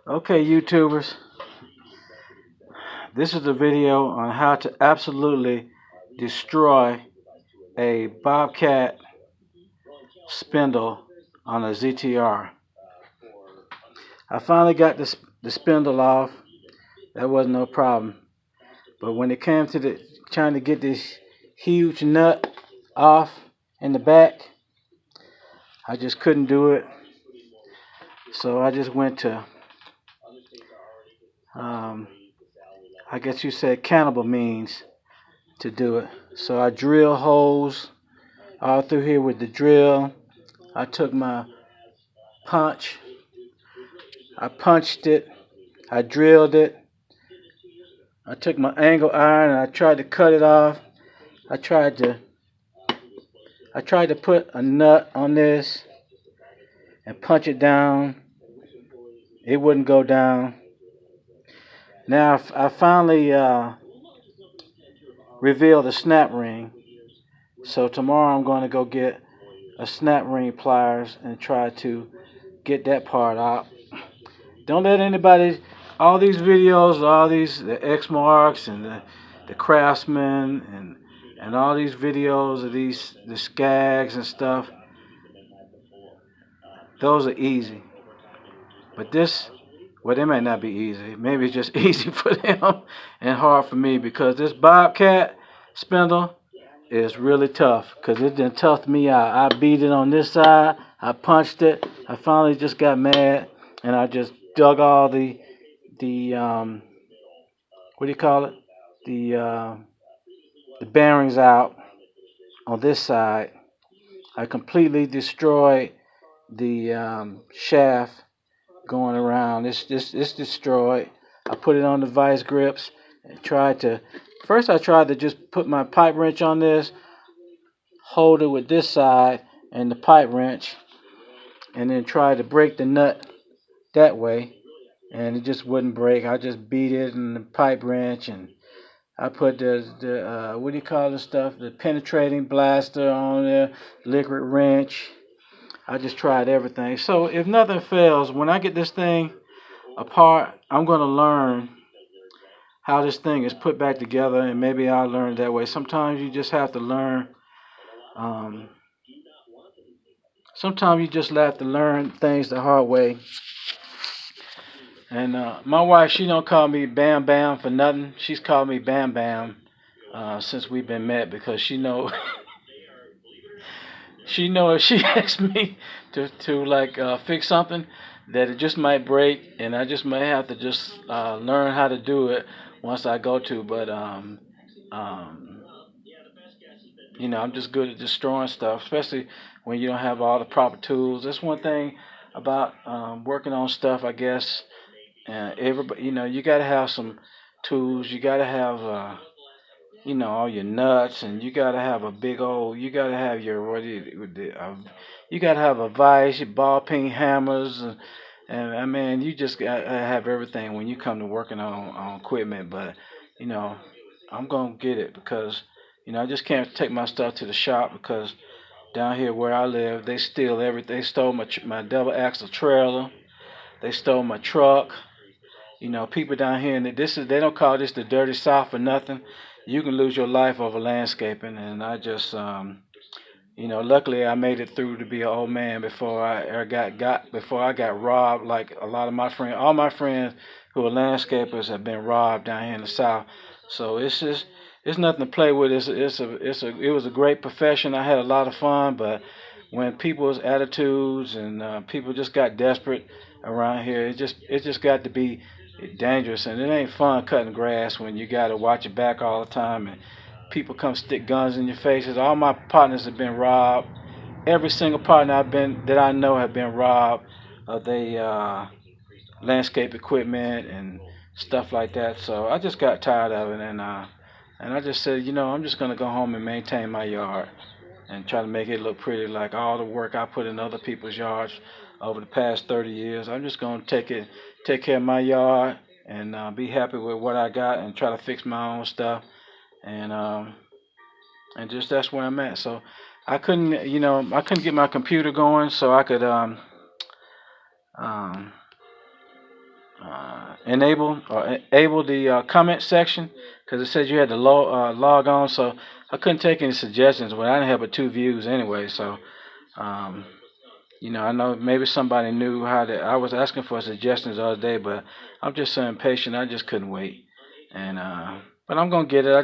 Okay, YouTubers, this is a video on how to absolutely destroy a bobcat spindle on a ZTR. I finally got the spindle off. That wasn't no problem. But when it came to trying to get this huge nut off in the back, I just couldn't do it. So I just went to, I guess you said cannibal means to do it. So I drill holes all through here with the drill. I took my punch, I punched it, I drilled it. I took my angle iron and I tried to cut it off. I tried to put a nut on this and punch it down. It wouldn't go down. Now I finally revealed the snap ring. So tomorrow I'm going to go get a snap ring pliers and try to get that part out. Don't let anybody, all these videos, all these, the X marks and the craftsmen and all these videos of the skags and stuff, those are easy. But this, well, they might not be easy. Maybe it's just easy for them and hard for me, because this bobcat spindle is really tough, because it done toughed me out. I beat it on this side, I punched it, I finally just got mad and I just dug all the what do you call it? The bearings out on this side. I completely destroyed the shaft going around. It's destroyed. I put it on the vice grips and first I tried to just put my pipe wrench on this, hold it with this side and the pipe wrench, and then try to break the nut that way, and it just wouldn't break. I just beat it in the pipe wrench, and I put the what do you call the stuff? The penetrating blaster on there, liquid wrench. I just tried everything. So if nothing fails, when I get this thing apart, I'm going to learn how this thing is put back together, and maybe I'll learn it that way. Sometimes you just have to learn. Um, Sometimes you just have to learn things the hard way. And my wife, she don't call me Bam Bam for nothing. She's called me Bam Bam since we've been met, because she know she know if she asks me to like fix something, that it just might break, and I just may have to just learn how to do it once I go to. But I'm just good at destroying stuff, especially when you don't have all the proper tools. That's one thing about working on stuff, I guess. Everybody, you gotta have some tools. You gotta have, all your nuts, and you gotta have a big old. You gotta have your you gotta have a vise, your ball peen hammers, and I mean, you just gotta have everything when you come to working on equipment. But you know, I'm gonna get it, because I just can't take my stuff to the shop, because down here where I live, they steal everything. They stole my double axle trailer. They stole my truck. People down here, and they don't call this the dirty South for nothing. You can lose your life over landscaping, and I just, luckily I made it through to be an old man before I got robbed. Like a lot of my friends, all my friends who are landscapers have been robbed down here in the South. So it's nothing to play with. It was a great profession. I had a lot of fun, but when people's attitudes and people just got desperate around here, it just got to be dangerous, and it ain't fun cutting grass when you got to watch your back all the time, and people come stick guns in your faces. All my partners have been robbed. Every single partner that I know have been robbed of their landscape equipment and stuff like that. So I just got tired of it, and I just said, I'm just gonna go home and maintain my yard and try to make it look pretty, like all the work I put in other people's yards over the past 30 years. I'm just gonna take care of my yard, and be happy with what I got, and try to fix my own stuff, and just that's where I'm at. So I couldn't get my computer going, so I could enable the comment section because it said you had to log on. So I couldn't take any suggestions, but I didn't have but 2 views anyway. So um, I know maybe somebody knew how to. I was asking for suggestions the other day, but I'm just so impatient. I just couldn't wait. And but I'm gonna get it. I just